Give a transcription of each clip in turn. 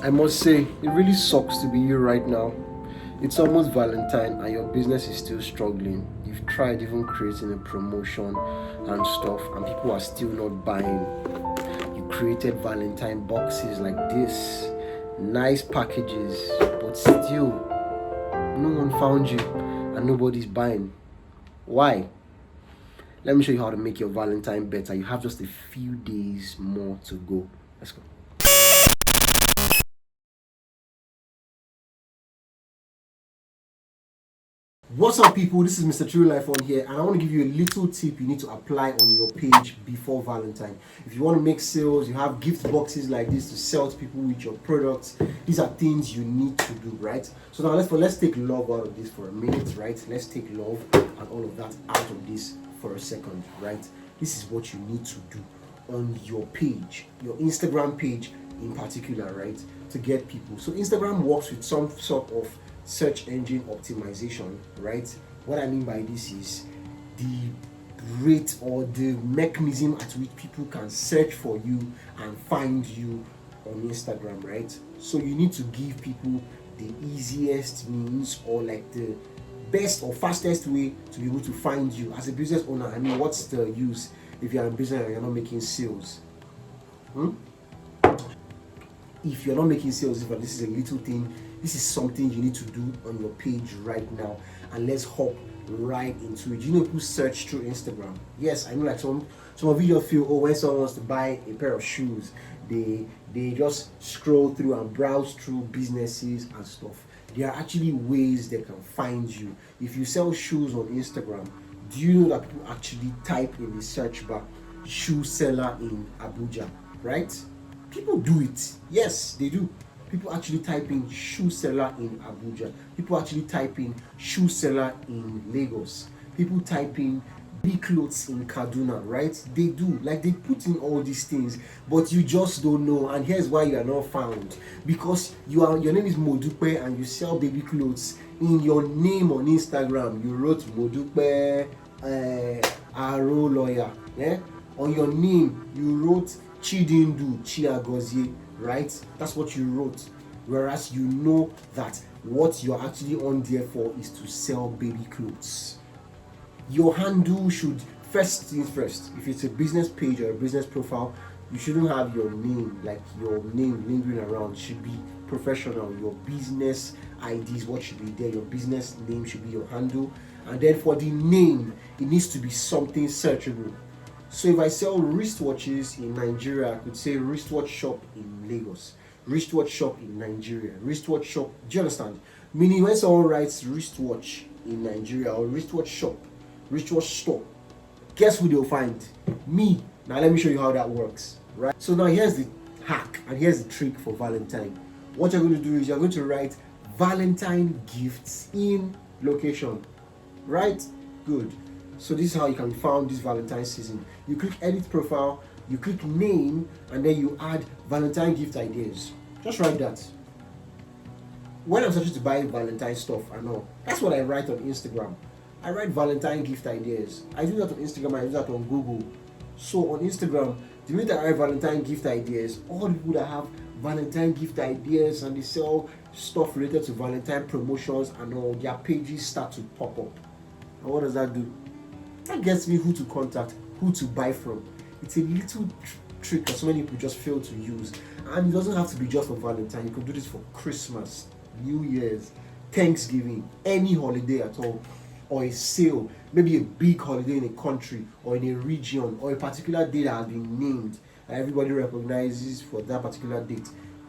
I must say, it really sucks to be you right now. It's almost Valentine and your business is still struggling. You've tried even creating a promotion and stuff, and people are still not buying. You created Valentine boxes like this, nice packages, but still, no one found you and nobody's buying. Why? Let me show you how to make your Valentine better. You have just a few days more to go. Let's go. What's up, people? This is Mr. True Life on here, and I want to give you a little tip you need to apply on your page before Valentine. If you want to make sales, you have gift boxes like this to sell to people with your products. These are things you need to do, right? So now let's take love out of this for a minute, right? Let's take love and all of that out of this for a second, right? This is what you need to do on your page, your Instagram page in particular, right? To get people. So Instagram works with some sort of search engine optimization, right? What I mean by this is the rate or the mechanism at which people can search for you and find you on Instagram, right? So you need to give people the easiest means or like the best or fastest way to be able to find you as a business owner. I mean, what's the use if you're in business and you're not making sales? If you're not making sales, but this is a little thing, this is something you need to do on your page right now. And let's hop right into it. You know who search through Instagram? Yes, I know, like some of you just feel, oh, when someone wants to buy a pair of shoes, they just scroll through and browse through businesses and stuff. There are actually ways they can find you. If you sell shoes on Instagram, do you know that people actually type in the search bar shoe seller in Abuja, right? People do it. Yes, they do. People actually type in shoe seller in Abuja. People actually type in shoe seller in Lagos. People type in big clothes in Kaduna, right? They do. Like, they put in all these things, but you just don't know. And here's why you are not found. Because your name is Modupe and you sell baby clothes. In your name on Instagram, you wrote Modupe Aro lawyer. Yeah? On your name, you wrote Chidindu Chiagozie, right? That's what you wrote. Whereas you know that what you're actually on there for is to sell baby clothes. Your handle should, first things first, if it's a business page or a business profile, you shouldn't have your name, like your name lingering around. It should be professional. Your business ID is what should be there. Your business name should be your handle. And then for the name, it needs to be something searchable. So if I sell wristwatches in Nigeria, I could say wristwatch shop in Lagos, wristwatch shop in Nigeria, wristwatch shop. Do you understand? Meaning when someone writes wristwatch in Nigeria or wristwatch shop, wristwatch store, guess who they'll find? Me. Now let me show you how that works, right? So now here's the hack and here's the trick for Valentine. What you're going to do is you're going to write Valentine gifts in location, right? Good. So this is how you can be found this Valentine season. You click edit profile, you click name, and then you add Valentine gift ideas. Just write that. When I'm searching to buy Valentine stuff, I know that's what I write on Instagram. I write Valentine gift ideas. I do that on Instagram, I do that on Google. So on Instagram, the minute I write Valentine gift ideas, all the people that have Valentine gift ideas and they sell stuff related to Valentine promotions and all, their pages start to pop up. And what does that do? That gets me who to contact, who to buy from. It's a little trick that so many people just fail to use. And it doesn't have to be just for Valentine. You can do this for Christmas, New Year's, Thanksgiving, any holiday at all, or a sale, maybe a big holiday in a country or in a region or a particular day that has been named and everybody recognizes for that particular date.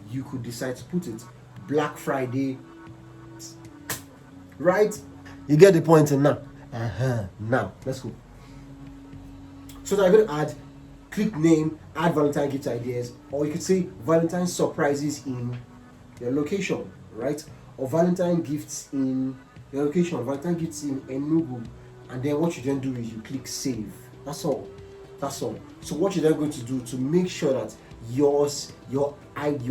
You could decide to put it Black Friday, right? You get the point now. Now, let's go. So now I'm going to add, click name, add Valentine gift ideas, or you could say Valentine surprises in your location, right? Or Valentine gifts in your location, Valentine gifts in Enugu. And then what you then do is you click save. That's all. So what you're then going to do to make sure that your ID,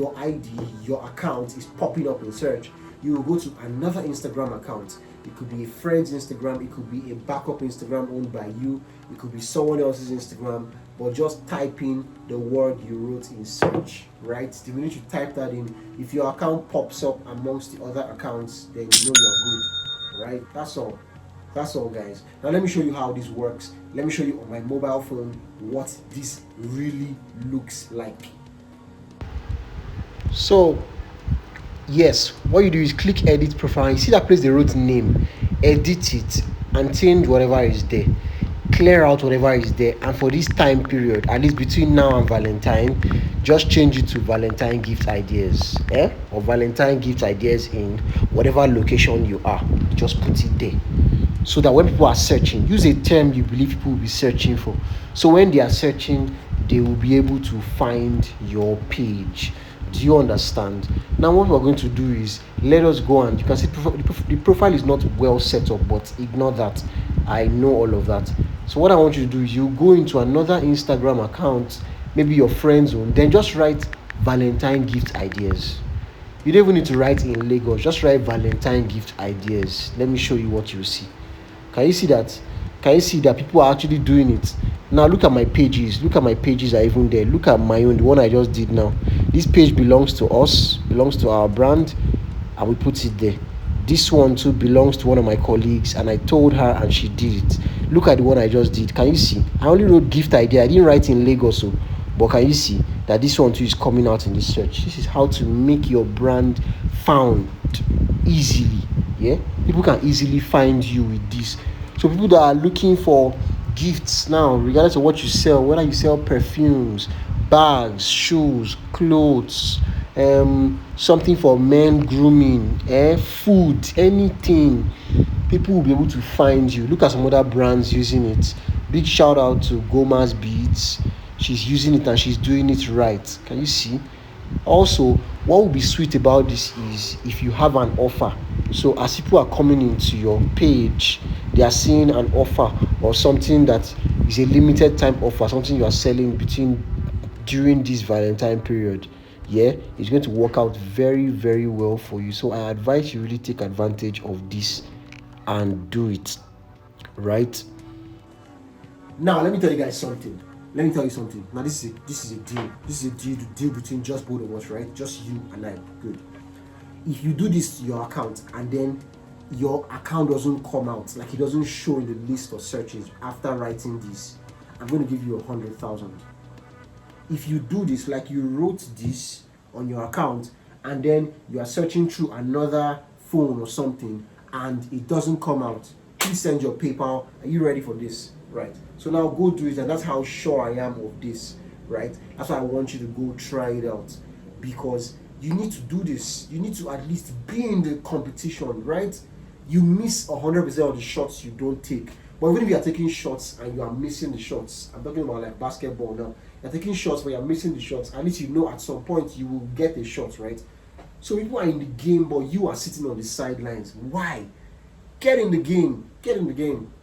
your account is popping up in search, you will go to another Instagram account. It could be a friend's Instagram, it could be a backup Instagram owned by you, it could be someone else's Instagram, but just type in the word you wrote in search, right? The minute you type that in, if your account pops up amongst the other accounts, then you know you're good, right? That's all. That's all, guys. Now let me show you how this works. Let me show you on my mobile phone what this really looks like. So yes, what you do is click edit profile. You see that place they wrote name, edit it and change whatever is there, clear out whatever is there, and for this time period, at least between now and Valentine, just change it to Valentine gift ideas, or Valentine gift ideas in whatever location you are. Just put it there, so that when people are searching, use a term you believe people will be searching for, so when they are searching, they will be able to find your page. Do you understand? Now what we're going to do is, let us go, and you can see the profile is not well set up, but ignore that. I know all of that. So what I want you to do is, you go into another Instagram account, maybe your friend's own, then just write Valentine gift ideas. You don't even need to write in Lagos, just write Valentine gift ideas. Let me show you what you see. Can you see that? Can you see that people are actually doing it? Now look at my pages. Look at my pages are even there. Look at my own, the one I just did now. This page belongs to us, belongs to our brand, and we put it there. This one too belongs to one of my colleagues, and I told her and she did it. Look at the one I just did. Can you see? I only wrote gift idea. I didn't write in Lagos, so, but can you see that this one too is coming out in this search? This is how to make your brand found easily. Yeah, people can easily find you with this. So people that are looking for gifts now, regardless of what you sell, whether you sell perfumes, bags, shoes, clothes, something for men grooming, food, anything, people will be able to find you. Look at some other brands using it. Big shout out to Goma's Beads. She's using it and she's doing it right. Can you see? Also, what will be sweet about this is if you have an offer. So as people are coming into your page, they are seeing an offer or something that is a limited time offer, something you are selling during this Valentine period. Yeah, it's going to work out very, very well for you. So I advise you really take advantage of this and do it, right? Now let me tell you guys something. Let me tell you something. Now this is a deal. This is a deal between just both of us, right? Just you and I. Good. If you do this to your account and then your account doesn't come out, like it doesn't show in the list of searches after writing this, I'm going to give you 100,000. If you do this, like you wrote this on your account and then you are searching through another phone or something and it doesn't come out, please send your PayPal. Are you ready for this? Right. So now go do it, and that's how sure I am of this. Right. That's why I want you to go try it out, because you need to do this. You need to at least be in the competition, right? You miss 100% of the shots you don't take. But even if you are taking shots and you are missing the shots, I'm talking about like basketball now. You're taking shots but you're missing the shots. At least you know at some point you will get a shot, right? So people are in the game, but you are sitting on the sidelines. Why? Get in the game. Get in the game.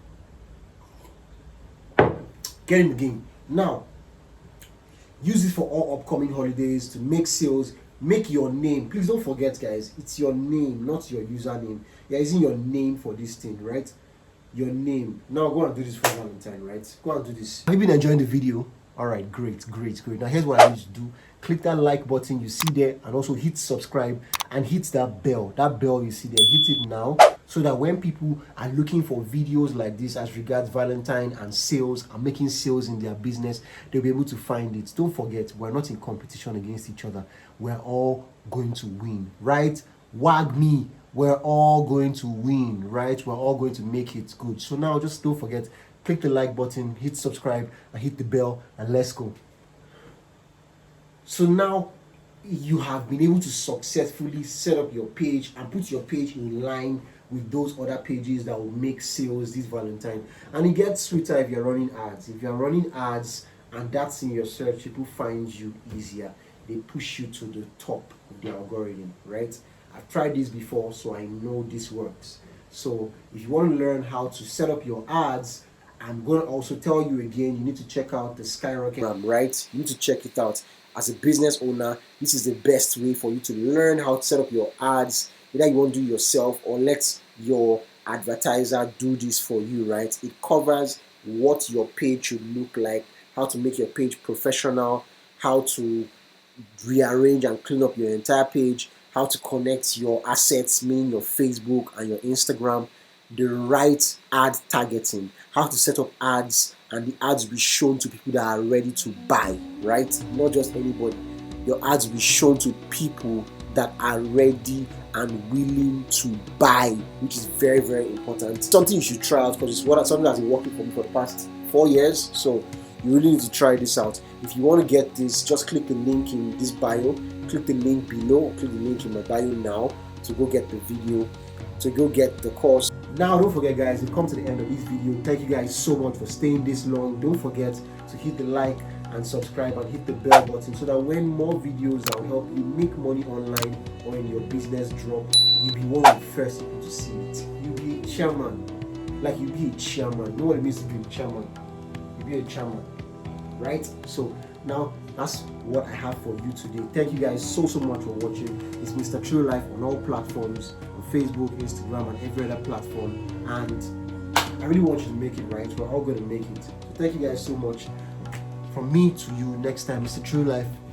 Get in the game. Now, use it for all upcoming holidays to make sales. Make your name. Please don't forget, guys, it's your name, not your username. You're using your name for this thing, right? Your name. Now go and do this for Valentine, right? Go and do this. Have you been enjoying the video? All right, great. Now here's what I need you to do. Click that like button you see there, and also hit subscribe and hit that bell. That bell you see there, hit it now, so that when people are looking for videos like this as regards Valentine and sales and making sales in their business, they'll be able to find it. Don't forget, we're not in competition against each other. We're all going to win, right? Wag me. We're all going to win, right? We're all going to make it good. So now just don't forget, click the like button, hit subscribe, and hit the bell, and let's go. So now you have been able to successfully set up your page and put your page in line with those other pages that will make sales this Valentine. And it gets sweeter if you're running ads. If you're running ads and that's in your search, people find you easier. They push you to the top of the algorithm, right? I've tried this before, so I know this works. So if you want to learn how to set up your ads, I'm going to also tell you again, you need to check out the Skyrocket, right? You need to check it out. As a business owner, this is the best way for you to learn how to set up your ads. Whether you want to do it yourself or let your advertiser do this for you, right? It covers what your page should look like, how to make your page professional, how to rearrange and clean up your entire page, how to connect your assets, meaning your Facebook and your Instagram, the right ad targeting, how to set up ads and the ads will be shown to people that are ready to buy, right? Not just anybody. Your ads will be shown to people that are ready and willing to buy, which is very, very important. Something you should try out because it's something that's been working for me for the past 4 years. So you really need to try this out. If you want to get this, just click the link in this bio, click the link below, or click the link in my bio now to go get the video, to go get the course. Now, don't forget, guys, we've come to the end of this video. Thank you guys so much for staying this long. Don't forget to hit the like and subscribe and hit the bell button so that when more videos that will help you make money online or in your business drop, you'll be one of the first people to see it. You'll be a chairman. Like you'll be a chairman. You know what it means to be a chairman? You'll be a chairman. Right? So now that's what I have for you today. Thank you guys so much for watching. It's Mr. True Life on all platforms, on Facebook, Instagram, and every other platform. And I really want you to make it right. We're all going to make it. So thank you guys so much. From me to you, next time, Mr. True Life.